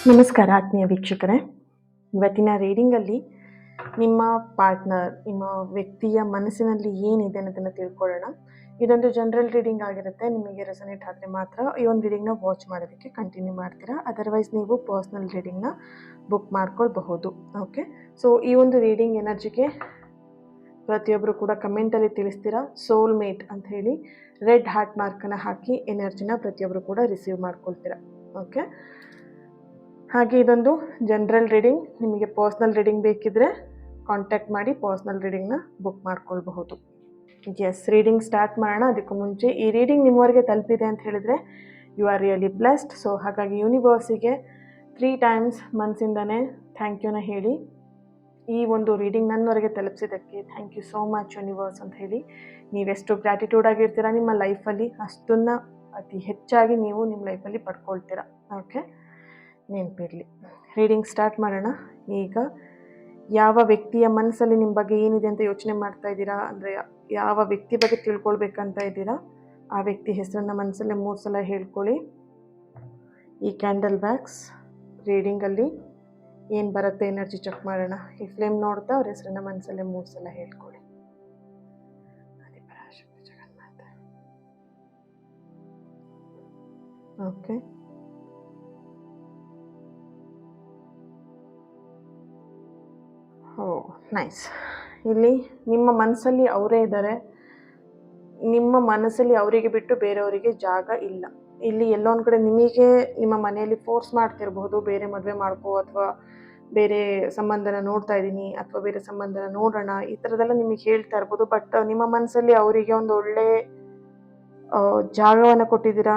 ನಮಸ್ಕಾರ ಆತ್ಮೀಯ ವೀಕ್ಷಕರೇ. ಇವತ್ತಿನ ರೀಡಿಂಗಲ್ಲಿ ನಿಮ್ಮ ಪಾರ್ಟ್ನರ್, ನಿಮ್ಮ ವ್ಯಕ್ತಿಯ ಮನಸ್ಸಿನಲ್ಲಿ ಏನಿದೆ ಅನ್ನೋದನ್ನು ತಿಳ್ಕೊಳ್ಳೋಣ. ಇದೊಂದು ಜನರಲ್ ರೀಡಿಂಗ್ ಆಗಿರುತ್ತೆ. ನಿಮಗೆ ರೆಸನೇಟ್ ಆದರೆ ಮಾತ್ರ ಈ ಒಂದು ರೀಡಿಂಗ್ನ ವಾಚ್ ಮಾಡೋದಕ್ಕೆ ಕಂಟಿನ್ಯೂ ಮಾಡ್ತೀರಾ. ಅದರ್ವೈಸ್ ನೀವು ಪರ್ಸ್ನಲ್ ರೀಡಿಂಗ್ನ ಬುಕ್ ಮಾಡ್ಕೊಳ್ಬಹುದು. ಓಕೆ, ಸೊ ಈ ಒಂದು ರೀಡಿಂಗ್ ಎನರ್ಜಿಗೆ ಪ್ರತಿಯೊಬ್ಬರು ಕೂಡ ಕಮೆಂಟಲ್ಲಿ ತಿಳಿಸ್ತೀರಾ ಸೋಲ್ಮೇಟ್ ಅಂತ ಹೇಳಿ ರೆಡ್ ಹಾರ್ಟ್ ಮಾರ್ಕನ್ನು ಹಾಕಿ ಎನರ್ಜಿನ ಪ್ರತಿಯೊಬ್ಬರು ಕೂಡ ರಿಸೀವ್ ಮಾಡ್ಕೊಳ್ತೀರಾ. ಓಕೆ, ಹಾಗೆ ಇದೊಂದು ಜನರಲ್ ರೀಡಿಂಗ್. ನಿಮಗೆ ಪರ್ಸ್ನಲ್ ರೀಡಿಂಗ್ ಬೇಕಿದ್ರೆ ಕಾಂಟ್ಯಾಕ್ಟ್ ಮಾಡಿ ಪರ್ಸ್ನಲ್ ರೀಡಿಂಗ್ನ ಬುಕ್ ಮಾಡ್ಕೊಳ್ಬಹುದು. ಎಸ್, ರೀಡಿಂಗ್ ಸ್ಟಾರ್ಟ್ ಮಾಡೋಣ. ಅದಕ್ಕೂ ಮುಂಚೆ ಈ ರೀಡಿಂಗ್ ನಿಮ್ಮವರೆಗೆ ತಲುಪಿದೆ ಅಂತ ಹೇಳಿದರೆ you are really blessed. So ಹಾಗಾಗಿ ಯೂನಿವರ್ಸಿಗೆ 3 ಟೈಮ್ಸ್ ಮನಸ್ಸಿಂದನೇ ಥ್ಯಾಂಕ್ ಯೂನ ಹೇಳಿ. ಈ ಒಂದು ರೀಡಿಂಗ್ ನನ್ನವರೆಗೆ ತಲುಪಿಸಿದ್ದಕ್ಕೆ thank you so much universe ಅಂತ ಹೇಳಿ. ನೀವೆಷ್ಟು ಗ್ರ್ಯಾಟಿಟ್ಯೂಡ್ ಆಗಿರ್ತೀರ ನಿಮ್ಮ ಲೈಫಲ್ಲಿ, ಅಷ್ಟನ್ನು ಅತಿ ಹೆಚ್ಚಾಗಿ ನೀವು ನಿಮ್ಮ ಲೈಫಲ್ಲಿ ಪಡ್ಕೊಳ್ತೀರ. ಓಕೆ, ನೆನಪಿರಲಿ. ರೀಡಿಂಗ್ ಸ್ಟಾರ್ಟ್ ಮಾಡೋಣ. ಈಗ ಯಾವ ವ್ಯಕ್ತಿಯ ಮನಸ್ಸಲ್ಲಿ ನಿಮ್ಮ ಬಗ್ಗೆ ಏನಿದೆ ಅಂತ ಯೋಚನೆ ಮಾಡ್ತಾ ಇದ್ದೀರಾ, ಅಂದರೆ ಯಾವ ವ್ಯಕ್ತಿ ಬಗ್ಗೆ ತಿಳ್ಕೊಳ್ಬೇಕಂತ ಇದ್ದೀರಾ, ಆ ವ್ಯಕ್ತಿ ಹೆಸರನ್ನು ಮನಸ್ಸಲ್ಲೇ 3 ಸಲ ಹೇಳ್ಕೊಳ್ಳಿ. ಈ ಕ್ಯಾಂಡಲ್ ವ್ಯಾಕ್ಸ್ ರೀಡಿಂಗಲ್ಲಿ ಏನು ಬರುತ್ತೆ ಎನರ್ಜಿ ಚೆಕ್ ಮಾಡೋಣ. ಈ ಫ್ಲೇಮ್ ನೋಡ್ತಾ ಅವ್ರ ಹೆಸರನ್ನ ಮನಸ್ಸಲ್ಲೇ 3 ಸಲ ಹೇಳ್ಕೊಳ್ಳಿ. Okay, nice. ಇಲ್ಲಿ ನಿಮ್ಮ ಮನಸ್ಸಲ್ಲಿ ಅವರೇ ಇದ್ದಾರೆ. ನಿಮ್ಮ ಮನಸ್ಸಲ್ಲಿ ಅವರಿಗೆ ಬಿಟ್ಟು ಬೇರೆಯವರಿಗೆ ಜಾಗ ಇಲ್ಲ. ಇಲ್ಲಿ ಎಲ್ಲೋ ಒಂದು ಕಡೆ ನಿಮಗೆ ನಿಮ್ಮ ಮನೆಯಲ್ಲಿ ಫೋರ್ಸ್ ಮಾಡ್ತಿರ್ಬೋದು, ಬೇರೆ ಮದುವೆ ಮಾಡ್ಕೋ ಅಥವಾ ಬೇರೆ ಸಂಬಂಧನ ನೋಡ್ತಾ ಇದ್ದೀನಿ ಅಥವಾ ಬೇರೆ ಸಂಬಂಧನ ನೋಡೋಣ, ಈ ಥರದೆಲ್ಲ ನಿಮಗೆ ಹೇಳ್ತಾ ಇರ್ಬೋದು. ಬಟ್ ನಿಮ್ಮ ಮನಸ್ಸಲ್ಲಿ ಅವರಿಗೆ ಒಂದು ಒಳ್ಳೆ ಜಾಗವನ್ನು ಕೊಟ್ಟಿದ್ದೀರಾ.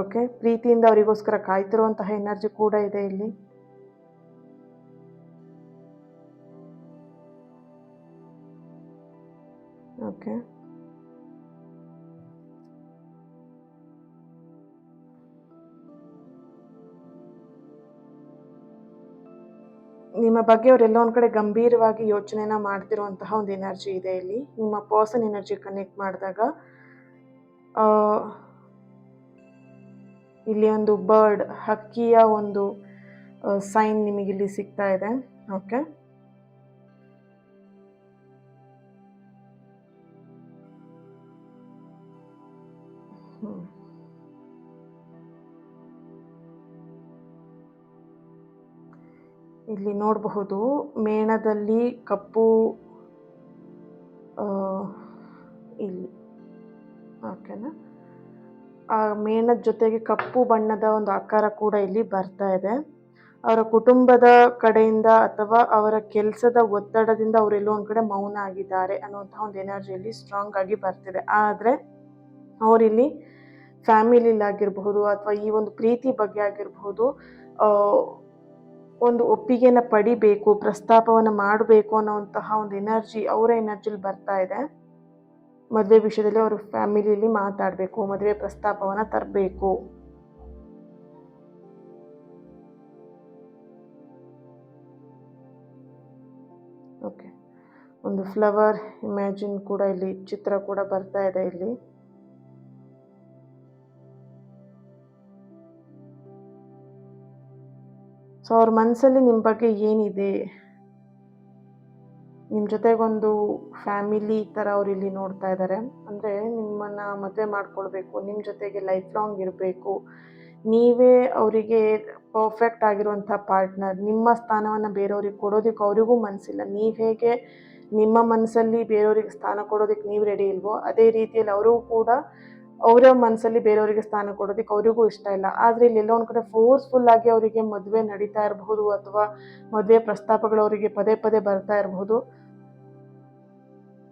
ಓಕೆ, ಪ್ರೀತಿಯಿಂದ ಅವರಿಗೋಸ್ಕರ ಕಾಯ್ತಿರುವಂತಹ ಎನರ್ಜಿ ಕೂಡ ಇದೆ ಇಲ್ಲಿ. ಓಕೆ, ನಿಮ್ಮ ಬಗ್ಗೆ ಅವರೆಲ್ಲ ಒಂದು ಕಡೆ ಗಂಭೀರವಾಗಿ ಯೋಚನೆನ ಮಾಡ್ತಿರುವಂತಹ ಒಂದು ಎನರ್ಜಿ ಇದೆ ಇಲ್ಲಿ. ನಿಮ್ಮ ಪರ್ಸನ್ ಎನರ್ಜಿ ಕನೆಕ್ಟ್ ಮಾಡಿದಾಗ ಇಲ್ಲಿ ಒಂದು ಬರ್ಡ್, ಹಕ್ಕಿಯ ಒಂದು ಸೈನ್ ನಿಮಗಿಲ್ಲಿ ಸಿಗ್ತಾ ಇದೆ. ಓಕೆ, ಇಲ್ಲಿ ನೋಡಬಹುದು ಮೇಣದಲ್ಲಿ ಕಪ್ಪು, ಇಲ್ಲಿ ಓಕೆನಾ, ಆ ಮೇಣದ ಜೊತೆಗೆ ಕಪ್ಪು ಬಣ್ಣದ ಒಂದು ಆಕಾರ ಕೂಡ ಇಲ್ಲಿ ಬರ್ತಾ ಇದೆ. ಅವರ ಕುಟುಂಬದ ಕಡೆಯಿಂದ ಅಥವಾ ಅವರ ಕೆಲಸದ ಒತ್ತಡದಿಂದ ಅವರೆಲ್ಲೋ ಒಂದು ಕಡೆ ಮೌನ ಆಗಿದ್ದಾರೆ ಅನ್ನುವಂತಹ ಒಂದು ಎನರ್ಜಿಯಲ್ಲಿ ಸ್ಟ್ರಾಂಗ್ ಆಗಿ ಬರ್ತಿದೆ. ಆದರೆ ಅವರಿಲ್ಲಿ ಫ್ಯಾಮಿಲಿಲಾಗಿರಬಹುದು ಅಥವಾ ಈ ಒಂದು ಪ್ರೀತಿ ಬಗ್ಗೆ ಆಗಿರಬಹುದು ಒಂದು ಒಪ್ಪಿಗೆನ ಪಡಿಬೇಕು, ಪ್ರಸ್ತಾಪವನ್ನು ಮಾಡಬೇಕು ಅನ್ನೋಂತಹ ಒಂದು ಎನರ್ಜಿ ಅವರ ಎನರ್ಜಿಲಿ ಬರ್ತಾ ಇದೆ. ಮದುವೆ ವಿಷಯದಲ್ಲಿ ಅವರು ಫ್ಯಾಮಿಲಿಯಲ್ಲಿ ಮಾತಾಡಬೇಕು, ಮದುವೆ ಪ್ರಸ್ತಾಪವನ್ನು ತರಬೇಕು. ಓಕೆ, ಒಂದು ಫ್ಲವರ್ ಇಮ್ಯಾಜಿನ್ ಕೂಡ ಇಲ್ಲಿ ಚಿತ್ರ ಕೂಡ ಬರ್ತಾ ಇದೆ ಇಲ್ಲಿ. ಸೊ ಅವ್ರ ಮನಸ್ಸಲ್ಲಿ ನಿಮ್ಮ ಬಗ್ಗೆ ಏನಿದೆ, ನಿಮ್ಮ ಜೊತೆಗೊಂದು ಫ್ಯಾಮಿಲಿ ಥರ ಅವ್ರು ಇಲ್ಲಿ ನೋಡ್ತಾ ಇದ್ದಾರೆ. ಅಂದರೆ ನಿಮ್ಮನ್ನು ಮದುವೆ ಮಾಡ್ಕೊಳ್ಬೇಕು, ನಿಮ್ಮ ಜೊತೆಗೆ ಲೈಫ್ ಲಾಂಗ್ ಇರಬೇಕು, ನೀವೇ ಅವರಿಗೆ ಪರ್ಫೆಕ್ಟ್ ಆಗಿರುವಂಥ ಪಾರ್ಟ್ನರ್. ನಿಮ್ಮ ಸ್ಥಾನವನ್ನು ಬೇರೆಯವ್ರಿಗೆ ಕೊಡೋದಕ್ಕೆ ಅವರಿಗೂ ಮನಸ್ಸಿಲ್ಲ. ನೀವು ಹೇಗೆ ನಿಮ್ಮ ಮನಸ್ಸಲ್ಲಿ ಬೇರೆಯವ್ರಿಗೆ ಸ್ಥಾನ ಕೊಡೋದಕ್ಕೆ ನೀವು ರೆಡಿ ಇಲ್ವೋ, ಅದೇ ರೀತಿಯಲ್ಲಿ ಅವರು ಕೂಡ ಅವರ ಮನಸ್ಸಲ್ಲಿ ಬೇರೆಯವರಿಗೆ ಸ್ಥಾನ ಕೊಡೋದಕ್ಕೆ ಅವರಿಗೂ ಇಷ್ಟ ಇಲ್ಲ. ಆದರೆ ಇಲ್ಲಿ ಎಲ್ಲೋ ಒಂದು ಕಡೆ ಫೋರ್ಸ್ಫುಲ್ಲಾಗಿ ಅವರಿಗೆ ಮದುವೆ ನಡೀತಾ ಇರಬಹುದು ಅಥವಾ ಮದುವೆ ಪ್ರಸ್ತಾಪಗಳು ಅವರಿಗೆ ಪದೇ ಪದೇ ಬರ್ತಾ ಇರಬಹುದು.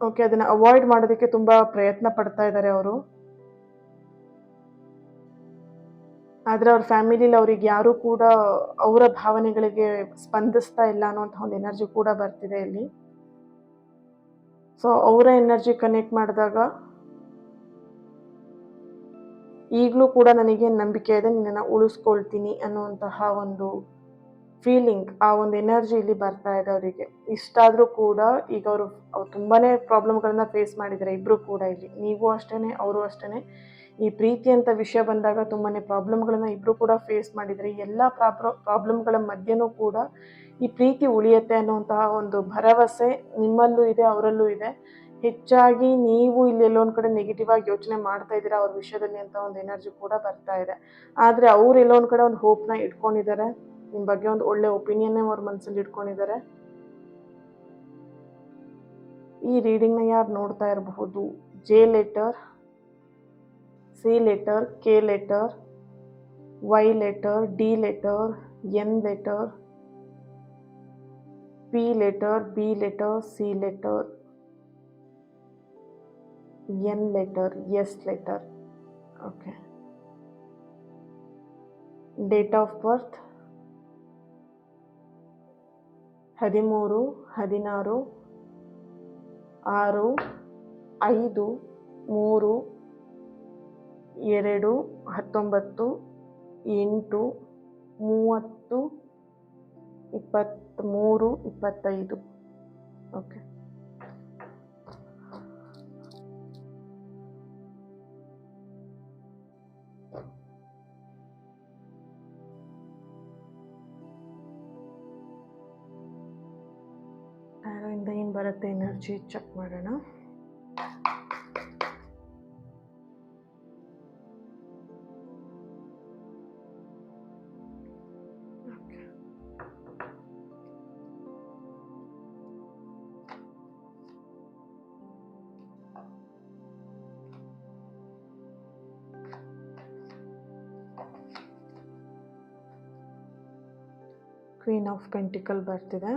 ಓಕೆ, ಅದನ್ನು ಅವಾಯ್ಡ್ ಮಾಡೋದಕ್ಕೆ ತುಂಬ ಪ್ರಯತ್ನ ಪಡ್ತಾ ಇದ್ದಾರೆ ಅವರು. ಆದರೆ ಅವ್ರ ಫ್ಯಾಮಿಲಿಲಿ ಅವ್ರಿಗೆ ಯಾರೂ ಕೂಡ ಅವರ ಭಾವನೆಗಳಿಗೆ ಸ್ಪಂದಿಸ್ತಾ ಇಲ್ಲ ಅನ್ನೋಂಥ ಒಂದು ಎನರ್ಜಿ ಕೂಡ ಬರ್ತಿದೆ ಇಲ್ಲಿ. ಸೊ ಅವರ ಎನರ್ಜಿ ಕನೆಕ್ಟ್ ಮಾಡಿದಾಗ ಈಗಲೂ ಕೂಡ ನನಗೆ ನಂಬಿಕೆ ಇದೆ, ನಿನ್ನನ್ನು ಉಳಿಸ್ಕೊಳ್ತೀನಿ ಅನ್ನುವಂತಹ ಒಂದು ಫೀಲಿಂಗ್, ಆ ಒಂದು ಎನರ್ಜಿ ಇಲ್ಲಿ ಬರ್ತಾ ಇದೆ ಅವರಿಗೆ. ಇಷ್ಟಾದರೂ ಕೂಡ ಈಗ ಅವ್ರು ತುಂಬಾ ಪ್ರಾಬ್ಲಮ್ಗಳನ್ನ ಫೇಸ್ ಮಾಡಿದ್ದಾರೆ ಇಬ್ಬರು ಕೂಡ ಇಲ್ಲಿ. ನೀವು ಅಷ್ಟೇ, ಅವರು ಅಷ್ಟೇ. ಈ ಪ್ರೀತಿ ಅಂತ ವಿಷಯ ಬಂದಾಗ ತುಂಬಾ ಪ್ರಾಬ್ಲಮ್ಗಳನ್ನು ಇಬ್ಬರು ಕೂಡ ಫೇಸ್ ಮಾಡಿದರೆ, ಎಲ್ಲ ಪ್ರಾಬ್ಲಮ್ಗಳ ಮಧ್ಯೆನೂ ಕೂಡ ಈ ಪ್ರೀತಿ ಉಳಿಯುತ್ತೆ ಅನ್ನುವಂತಹ ಒಂದು ಭರವಸೆ ನಿಮ್ಮಲ್ಲೂ ಇದೆ, ಅವರಲ್ಲೂ ಇದೆ. ಹೆಚ್ಚಾಗಿ ನೀವು ಇಲ್ಲಿ ಎಲ್ಲೊಂದು ಕಡೆ ನೆಗೆಟಿವ್ ಆಗಿ ಯೋಚನೆ ಮಾಡ್ತಾ ಇದ್ದೀರಾ ಅವ್ರ ವಿಷಯದಲ್ಲಿ ಅಂತ ಒಂದು ಎನರ್ಜಿ ಕೂಡ ಬರ್ತಾ ಇದೆ. ಆದರೆ ಅವ್ರು ಎಲ್ಲೊಂದು ಕಡೆ ಒಂದು ಹೋಪ್ನ ಇಟ್ಕೊಂಡಿದ್ದಾರೆ, ನಿಮ್ಮ ಬಗ್ಗೆ ಒಂದು ಒಳ್ಳೆ ಒಪಿನಿಯನ್ನೇ ಅವ್ರ ಮನಸ್ಸಲ್ಲಿ ಇಟ್ಕೊಂಡಿದ್ದಾರೆ. ಈ ರೀಡಿಂಗ್ನ ಯಾರು ನೋಡ್ತಾ ಇರಬಹುದು? J letter, C letter, K letter, Y letter, D letter, N letter, P letter, B letter, C letter, N letter, S letter. Okay. Date of birth 13, 16, 6, 5, 3, 2, 19, 8, 30, 23, 25. Okay. ಟ್ಯಾರೋಯಿಂದ ಏನು ಬರುತ್ತೆ ಎನರ್ಜಿ ಚೆಕ್ ಮಾಡೋಣ. ಕ್ವೀನ್ ಆಫ್ ಪೆಂಟಿಕಲ್ ಬರ್ತಿದೆ.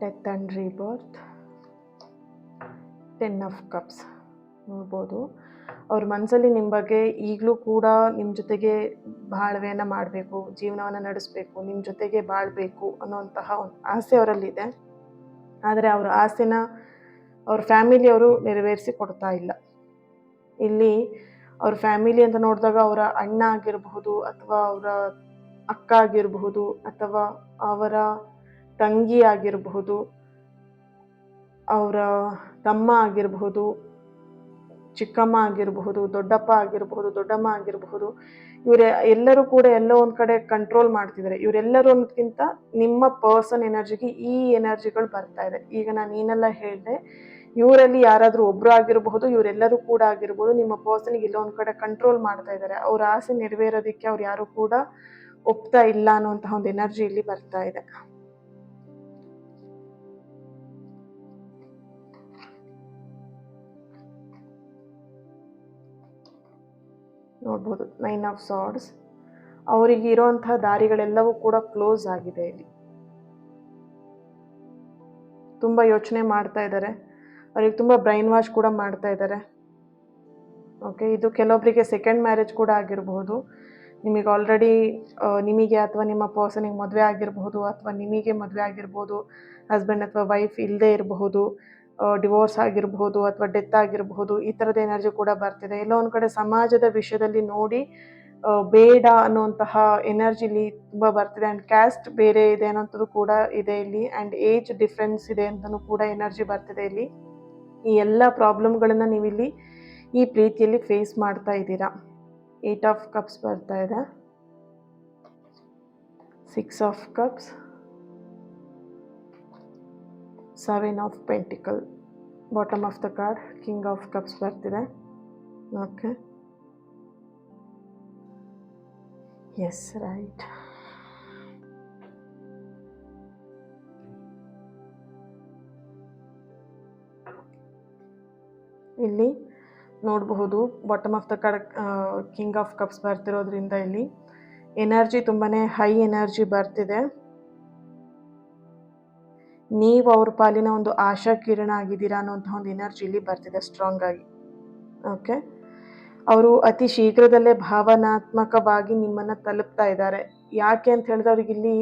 Death and rebirth. 10 of cups ನೋಡ್ಬೋದು. ಅವ್ರ ಮನಸ್ಸಲ್ಲಿ ನಿಮ್ಮ ಬಗ್ಗೆ ಈಗಲೂ ಕೂಡ ನಿಮ್ಮ ಜೊತೆಗೆ ಬಾಳ್ವೆಯನ್ನು ಮಾಡಬೇಕು, ಜೀವನವನ್ನು ನಡೆಸಬೇಕು, ನಿಮ್ಮ ಜೊತೆಗೆ ಬಾಳಬೇಕು ಅನ್ನೋಂತಹ ಒಂದು ಆಸೆ ಅವರಲ್ಲಿದೆ. ಆದರೆ ಅವರ ಆಸೆನ ಅವ್ರ ಫ್ಯಾಮಿಲಿಯವರು ನೆರವೇರಿಸಿ ಕೊಡ್ತಾ ಇಲ್ಲ. ಇಲ್ಲಿ ಅವ್ರ ಫ್ಯಾಮಿಲಿ ಅಂತ ನೋಡಿದಾಗ ಅವರ ಅಣ್ಣ ಆಗಿರಬಹುದು, ಅಥವಾ ಅವರ ಅಕ್ಕ ಆಗಿರಬಹುದು, ಅಥವಾ ಅವರ ತಂಗಿ ಆಗಿರಬಹುದು, ಅವರ ತಮ್ಮ ಆಗಿರಬಹುದು, ಚಿಕ್ಕಮ್ಮ ಆಗಿರಬಹುದು, ದೊಡ್ಡಪ್ಪ ಆಗಿರಬಹುದು, ದೊಡ್ಡಮ್ಮ ಆಗಿರಬಹುದು. ಎಲ್ಲರೂ ಕೂಡ ಎಲ್ಲೋ ಒಂದು ಕಡೆ ಕಂಟ್ರೋಲ್ ಮಾಡ್ತಿದ್ದಾರೆ. ಇವರೆಲ್ಲರೂ ಅನ್ನೋದಕ್ಕಿಂತ ನಿಮ್ಮ ಪರ್ಸನ್ ಎನರ್ಜಿಗೆ ಈ ಎನರ್ಜಿಗಳು ಬರ್ತಾ ಇದೆ. ಈಗ ನಾನು ಏನೆಲ್ಲ ಹೇಳಿದೆ, ಇವರಲ್ಲಿ ಯಾರಾದರೂ ಒಬ್ಬರು ಆಗಿರಬಹುದು, ಇವರೆಲ್ಲರೂ ಕೂಡ ಆಗಿರ್ಬೋದು, ನಿಮ್ಮ ಪರ್ಸನ್ಗೆ ಎಲ್ಲೋ ಒಂದು ಕಡೆ ಕಂಟ್ರೋಲ್ ಮಾಡ್ತಾ ಇದ್ದಾರೆ. ಅವ್ರ ಆಸೆ ನೆರವೇರೋದಕ್ಕೆ ಅವ್ರು ಯಾರು ಕೂಡ ಒಪ್ತಾ ಇಲ್ಲ ಅನ್ನುವಂತಹ ಒಂದು ಎನರ್ಜಿ ಇಲ್ಲಿ ಬರ್ತಾ ಇದೆ. ನೋಡ್ಬೋದು 9 ಆಫ್ ಸಾರ್ಡ್ಸ್. ಅವರಿಗೆ ಇರೋಂತಹ ದಾರಿಗಳೆಲ್ಲವೂ ಕೂಡ ಕ್ಲೋಸ್ ಆಗಿದೆ. ಇಲ್ಲಿ ತುಂಬ ಯೋಚನೆ ಮಾಡ್ತಾ ಇದ್ದಾರೆ, ಅವ್ರಿಗೆ ತುಂಬ ಬ್ರೈನ್ ವಾಶ್ ಕೂಡ ಮಾಡ್ತಾ ಇದ್ದಾರೆ. ಓಕೆ. ಇದು ಕೆಲವೊಬ್ಬರಿಗೆ ಸೆಕೆಂಡ್ ಮ್ಯಾರೇಜ್ ಕೂಡ ಆಗಿರಬಹುದು. ನಿಮಗೆ ಆಲ್ರೆಡಿ ನಿಮಗೆ ಅಥವಾ ನಿಮ್ಮ ಪರ್ಸನಿಗೆ ಮದುವೆ ಆಗಿರಬಹುದು, ಅಥವಾ ನಿಮಗೆ ಮದುವೆ ಆಗಿರ್ಬೋದು, ಹಸ್ಬೆಂಡ್ ಅಥವಾ ವೈಫ್ ಇಲ್ಲದೆ ಇರಬಹುದು, ಡಿವೋರ್ಸ್ ಆಗಿರಬಹುದು, ಅಥವಾ ಡೆತ್ ಆಗಿರಬಹುದು. ಈ ಥರದ ಎನರ್ಜಿ ಕೂಡ ಬರ್ತಿದೆ. ಎಲ್ಲೋ ಒಂದು ಕಡೆ ಸಮಾಜದ ವಿಷಯದಲ್ಲಿ ನೋಡಿ ಬೇಡ ಅನ್ನುವಂತಹ ಎನರ್ಜಿಲಿ ತುಂಬ ಬರ್ತಿದೆ. ಆ್ಯಂಡ್ ಕ್ಯಾಸ್ಟ್ ಬೇರೆ ಇದೆ ಅನ್ನೋಂಥದ್ದು ಕೂಡ ಇದೆ ಇಲ್ಲಿ. ಆ್ಯಂಡ್ ಏಜ್ ಡಿಫ್ರೆನ್ಸ್ ಇದೆ ಅಂತಲೂ ಕೂಡ ಎನರ್ಜಿ ಬರ್ತಿದೆ ಇಲ್ಲಿ. ಈ ಎಲ್ಲ ಪ್ರಾಬ್ಲಮ್ಗಳನ್ನು ನೀವಿಲ್ಲಿ ಈ ಪ್ರೀತಿಯಲ್ಲಿ ಫೇಸ್ ಮಾಡ್ತಾ ಇದ್ದೀರಾ. 8 ಆಫ್ ಕಪ್ಸ್ ಬರ್ತಾ ಇದೆ. 6 of cups, 7 of pentacle. Bottom of the card king of cups ಬರ್ತಿದೆ. ಓಕೆ. Yes, right. ಇಲ್ಲಿ ನೋಡಬಹುದು bottom of the card king of cups ಬರ್ತಿರೋದ್ರಿಂದ ಇಲ್ಲಿ ಎನರ್ಜಿ ತುಂಬಾ ಹೈ ಎನರ್ಜಿ ಬರ್ತಿದೆ. ನೀವು ಅವ್ರ ಪಾಲಿನ ಒಂದು ಆಶಾ ಕಿರಣ ಆಗಿದ್ದೀರಾ ಅನ್ನೋಂತಹ ಒಂದು ಎನರ್ಜಿ ಇಲ್ಲಿ ಬರ್ತಿದೆ ಸ್ಟ್ರಾಂಗ್ ಆಗಿ. ಓಕೆ. ಅವರು ಅತಿ ಶೀಘ್ರದಲ್ಲೇ ಭಾವನಾತ್ಮಕವಾಗಿ ನಿಮ್ಮನ್ನು ತಲುಪ್ತಾ ಇದ್ದಾರೆ. ಯಾಕೆ ಅಂತ ಹೇಳಿದ್ರೆ ಅವ್ರಿಗೆ ಇಲ್ಲಿ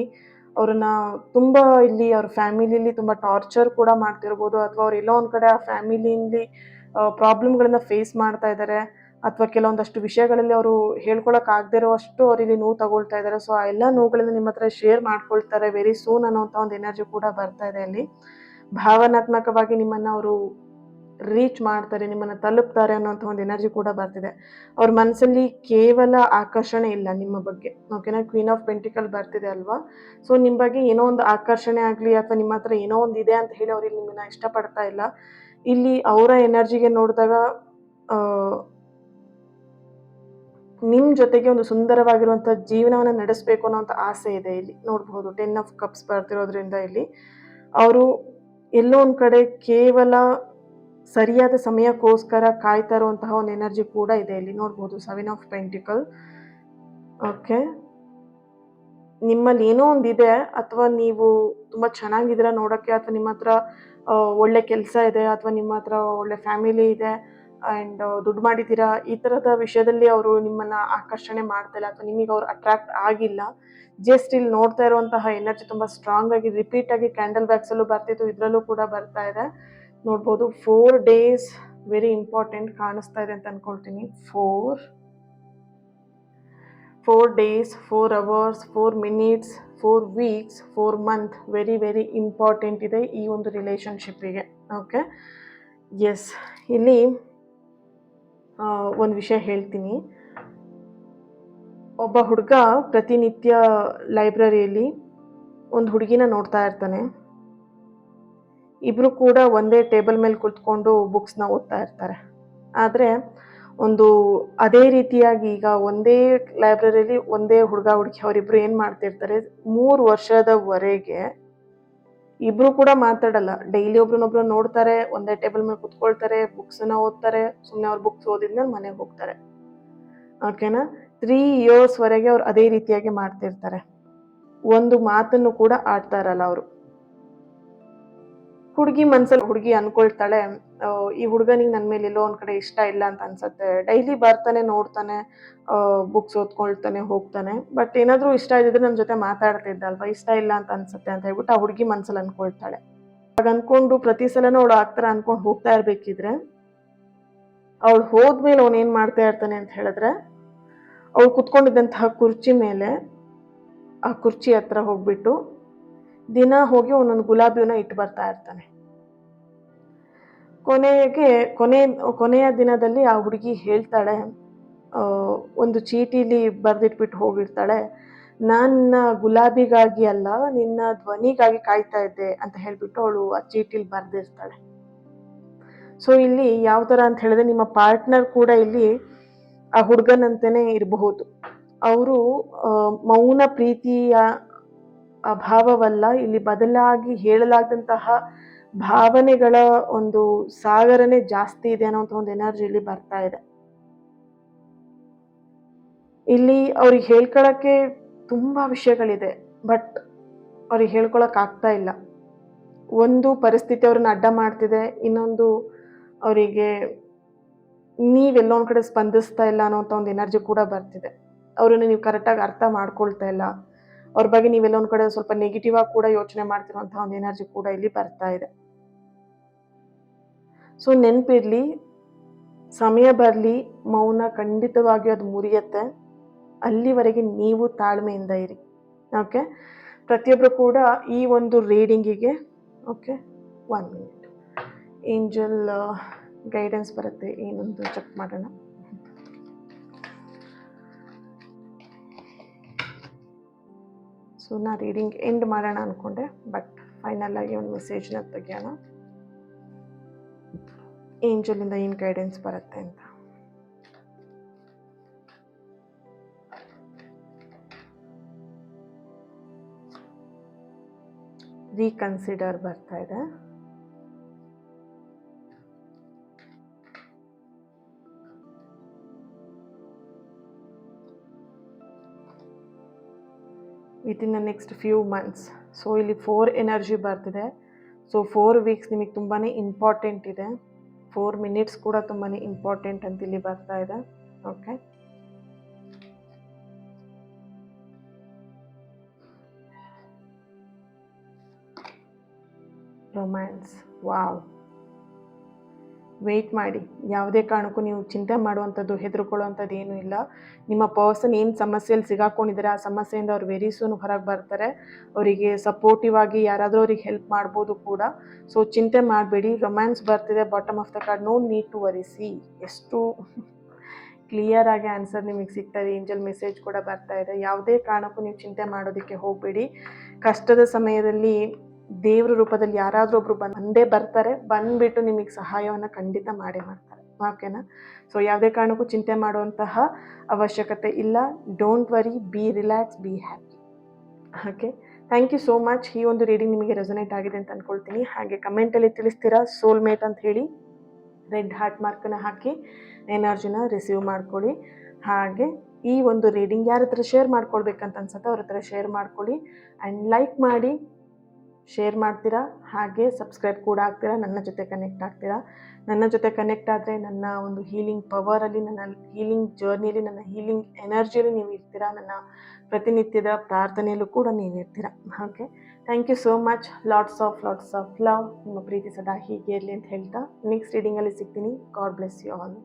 ಅವ್ರನ್ನ ತುಂಬ ಇಲ್ಲಿ ಅವ್ರ ಫ್ಯಾಮಿಲಿಯಲ್ಲಿ ತುಂಬ ಟಾರ್ಚರ್ ಕೂಡ ಮಾಡ್ತಿರ್ಬೋದು, ಅಥವಾ ಅವ್ರು ಎಲ್ಲೋ ಒಂದು ಕಡೆ ಆ ಫ್ಯಾಮಿಲಿಯಲ್ಲಿ ಪ್ರಾಬ್ಲಮ್ಗಳನ್ನ ಫೇಸ್ ಮಾಡ್ತಾ ಇದ್ದಾರೆ, ಅಥವಾ ಕೆಲವೊಂದಷ್ಟು ವಿಷಯಗಳಲ್ಲಿ ಅವರು ಹೇಳ್ಕೊಳಕ್ಕಾಗದೇ ಇರೋವಷ್ಟು ಅವರಿಗೆ ನೋವು ತಗೊಳ್ತಾ ಇದ್ದಾರೆ. ಸೊ ಆ ಎಲ್ಲ ನೋವುಗಳನ್ನ ನಿಮ್ಮ ಹತ್ರ ಶೇರ್ ಮಾಡ್ಕೊಳ್ತಾರೆ ವೆರಿ ಸೂನ್ ಅನ್ನೋಂಥ ಒಂದು ಎನರ್ಜಿ ಕೂಡ ಬರ್ತಾ ಇದೆ ಅಲ್ಲಿ. ಭಾವನಾತ್ಮಕವಾಗಿ ನಿಮ್ಮನ್ನು ಅವರು ರೀಚ್ ಮಾಡ್ತಾರೆ, ನಿಮ್ಮನ್ನು ತಲುಪ್ತಾರೆ ಅನ್ನೋಂಥ ಒಂದು ಎನರ್ಜಿ ಕೂಡ ಬರ್ತಿದೆ. ಅವ್ರ ಮನಸ್ಸಲ್ಲಿ ಕೇವಲ ಆಕರ್ಷಣೆ ಇಲ್ಲ ನಿಮ್ಮ ಬಗ್ಗೆ, ಓಕೆನಾ. ಕ್ವೀನ್ ಆಫ್ ಪೆಂಟಿಕಲ್ ಬರ್ತಿದೆ ಅಲ್ವಾ. ಸೊ ನಿಮ್ಮ ಬಗ್ಗೆ ಏನೋ ಒಂದು ಆಕರ್ಷಣೆ ಆಗಲಿ ಅಥವಾ ನಿಮ್ಮ ಹತ್ರ ಏನೋ ಒಂದು ಇದೆ ಅಂತ ಹೇಳಿ ಅವ್ರು ಇಲ್ಲಿ ನಿಮ್ಮನ್ನ ಇಷ್ಟಪಡ್ತಾ ಇಲ್ಲ. ಇಲ್ಲಿ ಅವರ ಎನರ್ಜಿಗೆ ನೋಡಿದಾಗ ನಿಮ್ಮ ಜೊತೆಗೆ ಒಂದು ಸುಂದರವಾಗಿರುವಂಥ ಜೀವನವನ್ನು ನಡೆಸಬೇಕು ಅನ್ನೋಂಥ ಆಸೆ ಇದೆ ಇಲ್ಲಿ ನೋಡಬಹುದು. 10 ಆಫ್ ಕಪ್ಸ್ ಬರ್ತಿರೋದ್ರಿಂದ ಇಲ್ಲಿ ಅವರು ಎಲ್ಲೋ ಒಂದು ಕಡೆ ಕೇವಲ ಸರಿಯಾದ ಸಮಯಕ್ಕೋಸ್ಕರ ಕಾಯ್ತಾ ಇರುವಂತಹ ಒಂದು ಎನರ್ಜಿ ಕೂಡ ಇದೆ ಇಲ್ಲಿ ನೋಡ್ಬೋದು. 7 ಆಫ್ ಪೆಂಟಿಕಲ್. ಓಕೆ, ನಿಮ್ಮಲ್ಲಿ ಏನೋ ಒಂದಿದೆ, ಅಥವಾ ನೀವು ತುಂಬ ಚೆನ್ನಾಗಿದ್ದೀರಾ ನೋಡೋಕ್ಕೆ, ಅಥವಾ ನಿಮ್ಮ ಹತ್ರ ಒಳ್ಳೆ ಕೆಲಸ ಇದೆ, ಅಥವಾ ನಿಮ್ಮ ಹತ್ರ ಒಳ್ಳೆ ಫ್ಯಾಮಿಲಿ ಇದೆ ಆ್ಯಂಡ್ ದುಡ್ಡು ಮಾಡಿದ್ದೀರಾ. ಈ ಥರದ ವಿಷಯದಲ್ಲಿ ಅವರು ನಿಮ್ಮನ್ನು ಆಕರ್ಷಣೆ ಮಾಡ್ತಾಯಿಲ್ಲ, ಅಥವಾ ನಿಮಗೆ ಅವ್ರು ಅಟ್ರಾಕ್ಟ್ ಆಗಿಲ್ಲ. ಜಸ್ಟ್ ಇಲ್ಲಿ ನೋಡ್ತಾ ಇರುವಂತಹ ಎನರ್ಜಿ ತುಂಬ ಸ್ಟ್ರಾಂಗ್ ಆಗಿ ರಿಪೀಟ್ ಆಗಿ ಕ್ಯಾಂಡಲ್ ಬ್ಯಾಕ್ಸಲ್ಲೂ ಬರ್ತಿತ್ತು, ಇದರಲ್ಲೂ ಕೂಡ ಬರ್ತಾ ಇದೆ ನೋಡ್ಬೋದು. 4 days ವೆರಿ ಇಂಪಾರ್ಟೆಂಟ್ ಕಾಣಿಸ್ತಾ ಇದೆ ಅಂತ ಅಂದ್ಕೊಳ್ತೀನಿ. 4 days, 4 hours, 4 minutes, 4 weeks, 4 month very very important ಇದೆ ಈ ಒಂದು ರಿಲೇಷನ್ಶಿಪ್ಪಿಗೆ. Okay, S. ಇಲ್ಲಿ ಒಂದು ವಿಷಯ ಹೇಳ್ತೀನಿ. ಒಬ್ಬ ಹುಡುಗ ಪ್ರತಿನಿತ್ಯ ಲೈಬ್ರರಿಯಲ್ಲಿ ಒಂದು ಹುಡುಗಿನ ನೋಡ್ತಾ ಇರ್ತಾನೆ. ಇಬ್ಬರು ಕೂಡ ಒಂದೇ ಟೇಬಲ್ ಮೇಲೆ ಕುಳಿತುಕೊಂಡು ಬುಕ್ಸ್ನ ಓದ್ತಾ ಇರ್ತಾರೆ. ಆದರೆ ಒಂದು ಅದೇ ರೀತಿಯಾಗಿ ಈಗ ಒಂದೇ ಲೈಬ್ರರಿಯಲ್ಲಿ ಒಂದೇ ಹುಡುಗ ಹುಡುಗಿ ಅವರಿಬ್ಬರು ಏನು ಮಾಡ್ತಿರ್ತಾರೆ, 3 ವರ್ಷದವರೆಗೆ ಇಬ್ಬರು ಕೂಡ ಮಾತಾಡಲ್ಲ. ಡೈಲಿ ಒಬ್ರನ್ನೊಬ್ರು ನೋಡ್ತಾರೆ, ಒಂದೇ ಟೇಬಲ್ ಮೇಲೆ ಕುತ್ಕೊಳ್ತಾರೆ, ಬುಕ್ಸನ್ನ ಓದ್ತಾರೆ, ಸುಮ್ಮನೆ ಅವ್ರು ಬುಕ್ಸ್ ಓದಿದ್ಮೇಲೆ ಮನೆಗೆ ಹೋಗ್ತಾರೆ. ಓಕೆನಾ. 3 yearsವರೆಗೆ ಅವ್ರು ಅದೇ ರೀತಿಯಾಗಿ ಮಾಡ್ತಿರ್ತಾರೆ. ಒಂದು ಮಾತನ್ನು ಕೂಡ ಆಡ್ತಾ ಇರಲ್ಲ ಅವರು. ಹುಡುಗಿ ಮನ್ಸಲ್ಲಿ ಹುಡುಗಿ ಅನ್ಕೊಳ್ತಾಳೆ, ಈ ಹುಡುಗನಿಗೆ ನನ್ನ ಮೇಲೆ ಎಲ್ಲೋ ಒಂದು ಕಡೆ ಇಷ್ಟ ಇಲ್ಲ ಅಂತ ಅನ್ಸುತ್ತೆ. ಡೈಲಿ ಬರ್ತಾನೆ, ನೋಡ್ತಾನೆ, ಬುಕ್ಸ್ ಓದ್ಕೊಳ್ತಾನೆ, ಹೋಗ್ತಾನೆ. ಬಟ್ ಏನಾದರೂ ಇಷ್ಟ ಇದ್ದಿದ್ರೆ ನನ್ನ ಜೊತೆ ಮಾತಾಡ್ತಿದ್ದಲ್ವ, ಇಷ್ಟ ಇಲ್ಲ ಅಂತ ಅನ್ಸುತ್ತೆ ಅಂತ ಹೇಳ್ಬಿಟ್ಟು ಆ ಹುಡುಗಿ ಮನ್ಸಲ್ಲಿ ಅನ್ಕೊಳ್ತಾಳೆ. ಆಗ ಅನ್ಕೊಂಡು ಪ್ರತಿ ಸಲನೂ ಅವಳು ಆ ಥರ ಅನ್ಕೊಂಡು ಹೋಗ್ತಾ ಇರಬೇಕಿದ್ರೆ, ಅವಳು ಹೋದ್ಮೇಲೆ ಅವನೇನು ಮಾಡ್ತಾ ಇರ್ತಾನೆ ಅಂತ ಹೇಳಿದ್ರೆ, ಅವಳು ಕುತ್ಕೊಂಡಿದ್ದಂತಹ ಕುರ್ಚಿ ಮೇಲೆ ಆ ಕುರ್ಚಿ ಹತ್ರ ಹೋಗ್ಬಿಟ್ಟು ದಿನ ಹೋಗಿ ಒಂದೊಂದು ಗುಲಾಬಿನ ಇಟ್ಟು ಬರ್ತಾ ಇರ್ತಾನೆ. ಕೊನೆಯ ದಿನದಲ್ಲಿ ಆ ಹುಡುಗಿ ಹೇಳ್ತಾಳೆ, ಒಂದು ಚೀಟಿಲಿ ಬರೆದಿಟ್ಬಿಟ್ಟು ಹೋಗಿರ್ತಾಳೆ, ನನ್ನ ಗುಲಾಬಿಗಾಗಿ ಅಲ್ಲ, ನಿನ್ನ ಧ್ವನಿಗಾಗಿ ಕಾಯ್ತಾ ಇದ್ದೆ ಅಂತ ಹೇಳ್ಬಿಟ್ಟು ಅವಳು ಆ ಚೀಟಿಲಿ ಬರೆದಿರ್ತಾಳೆ. ಸೊ ಇಲ್ಲಿ ಯಾವ ಥರ ಅಂತ ಹೇಳಿದ್ರೆ, ನಿಮ್ಮ ಪಾರ್ಟ್ನರ್ ಕೂಡ ಇಲ್ಲಿ ಆ ಹುಡುಗನಂತೆಯೇ ಇರಬಹುದು. ಅವರು ಮೌನ ಪ್ರೀತಿಯ ಅಭಾವವಲ್ಲ, ಇಲ್ಲಿ ಬದಲಾಗಿ ಹೇಳಲಾಗದಂತಹ ಭಾವನೆಗಳ ಒಂದು ಸಾಗರನೇ ಜಾಸ್ತಿ ಇದೆ ಅನ್ನೋಂಥ ಒಂದು ಎನರ್ಜಿ ಇಲ್ಲಿ ಬರ್ತಾ ಇದೆ. ಇಲ್ಲಿ ಅವ್ರಿಗೆ ಹೇಳ್ಕೊಳಕ್ಕೆ ತುಂಬಾ ವಿಷಯಗಳಿದೆ, ಬಟ್ ಅವ್ರಿಗೆ ಹೇಳ್ಕೊಳಕ್ ಆಗ್ತಾ ಇಲ್ಲ. ಒಂದು ಪರಿಸ್ಥಿತಿ ಅವ್ರನ್ನ ಅಡ್ಡ ಮಾಡ್ತಿದೆ, ಇನ್ನೊಂದು ಅವರಿಗೆ ನೀವೆಲ್ಲೋ ಒಂದು ಕಡೆ ಸ್ಪಂದಿಸ್ತಾ ಇಲ್ಲ ಅನ್ನೋಂಥ ಒಂದು ಎನರ್ಜಿ ಕೂಡ ಬರ್ತಿದೆ. ಅವ್ರನ್ನ ನೀವು ಕರೆಕ್ಟಾಗಿ ಅರ್ಥ ಮಾಡ್ಕೊಳ್ತಾ ಇಲ್ಲ, ಅವ್ರ ಬಗ್ಗೆ ನೀವೆಲ್ಲ ಒಂದು ಕಡೆ ಸ್ವಲ್ಪ ನೆಗೆಟಿವ್ ಆಗಿ ಕೂಡ ಯೋಚನೆ ಮಾಡ್ತಿರುವಂಥ ಒಂದು ಎನರ್ಜಿ ಕೂಡ ಇಲ್ಲಿ ಬರ್ತಾ ಇದೆ. ಸೊ ನೆನಪಿರ್ಲಿ, ಸಮಯ ಬರಲಿ, ಮೌನ ಖಂಡಿತವಾಗಿ ಅದು ಮುರಿಯುತ್ತೆ. ಅಲ್ಲಿವರೆಗೆ ನೀವು ತಾಳ್ಮೆಯಿಂದ ಇರಿ. ಓಕೆ, ಪ್ರತಿಯೊಬ್ಬರು ಕೂಡ ಈ ಒಂದು ರೀಡಿಂಗಿಗೆ ಓಕೆ 1 minute ಏಂಜಲ್ ಗೈಡೆನ್ಸ್ ಬರುತ್ತೆ, ಏನೊಂದು ಚೆಕ್ ಮಾಡೋಣ. ಸೊ ನಾ ರೀಡಿಂಗ್ ಎಂಡ್ ಮಾಡೋಣ ಅಂದ್ಕೊಂಡೆ, ಬಟ್ ಫೈನಲ್ ಆಗಿ ಒಂದು ಮೆಸೇಜ್ನ ತೆಗೆಯೋಣ, ಏಂಜಲಿಂದ ಏನು ಗೈಡೆನ್ಸ್ ಬರುತ್ತೆ ಅಂತ. ರೀಕನ್ಸಿಡರ್ ಬರ್ತಾ ಇದೆ. Within the next few months. So ಇಲ್ಲಿ 4 ಎನರ್ಜಿ ಬರ್ತಿದೆ. ಸೊ 4 ವೀಕ್ಸ್ ನಿಮಗೆ ತುಂಬಾ ಇಂಪಾರ್ಟೆಂಟ್ ಇದೆ. 4 minutes ಕೂಡ ತುಂಬಾ ಇಂಪಾರ್ಟೆಂಟ್ ಅಂತ ಇಲ್ಲಿ ಬರ್ತಾ ಇದೆ. Okay, romance. ವಾವ್, ವೆಯ್ಟ್ ಮಾಡಿ. ಯಾವುದೇ ಕಾರಣಕ್ಕೂ ನೀವು ಚಿಂತೆ ಮಾಡುವಂಥದ್ದು, ಹೆದರ್ಕೊಳ್ಳುವಂಥದ್ದು ಏನೂ ಇಲ್ಲ. ನಿಮ್ಮ ಪರ್ಸನ್ ಏನು ಸಮಸ್ಯೆಯಲ್ಲಿ ಸಿಗಾಕೊಂಡಿದ್ದಾರೆ, ಆ ಸಮಸ್ಯೆಯಿಂದ ಅವ್ರು ವೆರಿ ಸೂನ್ ಹೊರಗೆ ಬರ್ತಾರೆ. ಅವರಿಗೆ ಸಪೋರ್ಟಿವ್ ಆಗಿ ಯಾರಾದರೂ ಅವ್ರಿಗೆ ಹೆಲ್ಪ್ ಮಾಡ್ಬೋದು ಕೂಡ. ಸೊ ಚಿಂತೆ ಮಾಡಬೇಡಿ. ರೊಮ್ಯಾನ್ಸ್ ಬರ್ತಿದೆ, bottom of the card, no need to ವರಿಸಿ. ಎಷ್ಟು ಕ್ಲಿಯರ್ ಆಗಿ ಆನ್ಸರ್ ನಿಮಗೆ ಸಿಗ್ತಾ ಇದೆ. ಏಂಜಲ್ ಮೆಸೇಜ್ ಕೂಡ ಬರ್ತಾ ಇದೆ. ಯಾವುದೇ ಕಾರಣಕ್ಕೂ ನೀವು ಚಿಂತೆ ಮಾಡೋದಕ್ಕೆ ಹೋಗಬೇಡಿ. ಕಷ್ಟದ ಸಮಯದಲ್ಲಿ ದೇವ್ರ ರೂಪದಲ್ಲಿ ಯಾರಾದರೂ ಒಬ್ರು ಬಂದೇ ಬರ್ತಾರೆ. ಬಂದುಬಿಟ್ಟು ನಿಮಗೆ ಸಹಾಯವನ್ನು ಖಂಡಿತ ಮಾಡೇ ಮಾಡ್ತಾರೆ. ಓಕೆನಾ? ಸೊ ಯಾವುದೇ ಕಾರಣಕ್ಕೂ ಚಿಂತೆ ಮಾಡುವಂತಹ ಅವಶ್ಯಕತೆ ಇಲ್ಲ. Don't worry, be relax, be happy. Okay, thank you so much. ಈ ಒಂದು ರೀಡಿಂಗ್ ನಿಮಗೆ ರೆಸೊನೇಟ್ ಆಗಿದೆ ಅಂತ ಅಂದ್ಕೊಳ್ತೀನಿ. ಹಾಗೆ ಕಮೆಂಟಲ್ಲಿ ತಿಳಿಸ್ತೀರಾ ಸೋಲ್ಮೇಟ್ ಅಂತ ಹೇಳಿ. ರೆಡ್ ಹಾರ್ಟ್ ಮಾರ್ಕನ್ನು ಹಾಕಿ ಎನರ್ಜಿನ ರಿಸೀವ್ ಮಾಡ್ಕೊಳ್ಳಿ. ಹಾಗೆ ಈ ಒಂದು ರೀಡಿಂಗ್ ಯಾರ ಹತ್ರ ಶೇರ್ ಮಾಡ್ಕೊಳ್ಬೇಕಂತ ಅನ್ಸುತ್ತೆ ಅವ್ರ ಹತ್ರ ಶೇರ್ ಮಾಡ್ಕೊಳ್ಳಿ. ಆ್ಯಂಡ್ ಲೈಕ್ ಮಾಡಿ, ಶೇರ್ ಮಾಡ್ತೀರಾ, ಹಾಗೆ ಸಬ್ಸ್ಕ್ರೈಬ್ ಕೂಡ ಆಗ್ತೀರಾ, ನನ್ನ ಜೊತೆ ಕನೆಕ್ಟ್ ಆಗ್ತೀರಾ. ನನ್ನ ಜೊತೆ ಕನೆಕ್ಟ್ ಆದರೆ ನನ್ನ ಒಂದು ಹೀಲಿಂಗ್ ಪವರಲ್ಲಿ, ನನ್ನ ಹೀಲಿಂಗ್ ಜರ್ನಿಯಲ್ಲಿ, ನನ್ನ ಹೀಲಿಂಗ್ ಎನರ್ಜಿಯಲ್ಲಿ ನೀವು ಇರ್ತೀರಾ. ನನ್ನ ಪ್ರತಿನಿತ್ಯದ ಪ್ರಾರ್ಥನೆಯಲ್ಲೂ ಕೂಡ ನೀವು ಇರ್ತೀರಾ. Okay, thank you so much. Lots of love. ನಿಮ್ಮ ಪ್ರೀತಿ ಸದಾ ಹೀಗೆ ಇರಲಿ ಅಂತ ಹೇಳ್ತಾ ನೆಕ್ಸ್ಟ್ ರೀಡಿಂಗಲ್ಲಿ ಸಿಗ್ತೀನಿ. God bless you all.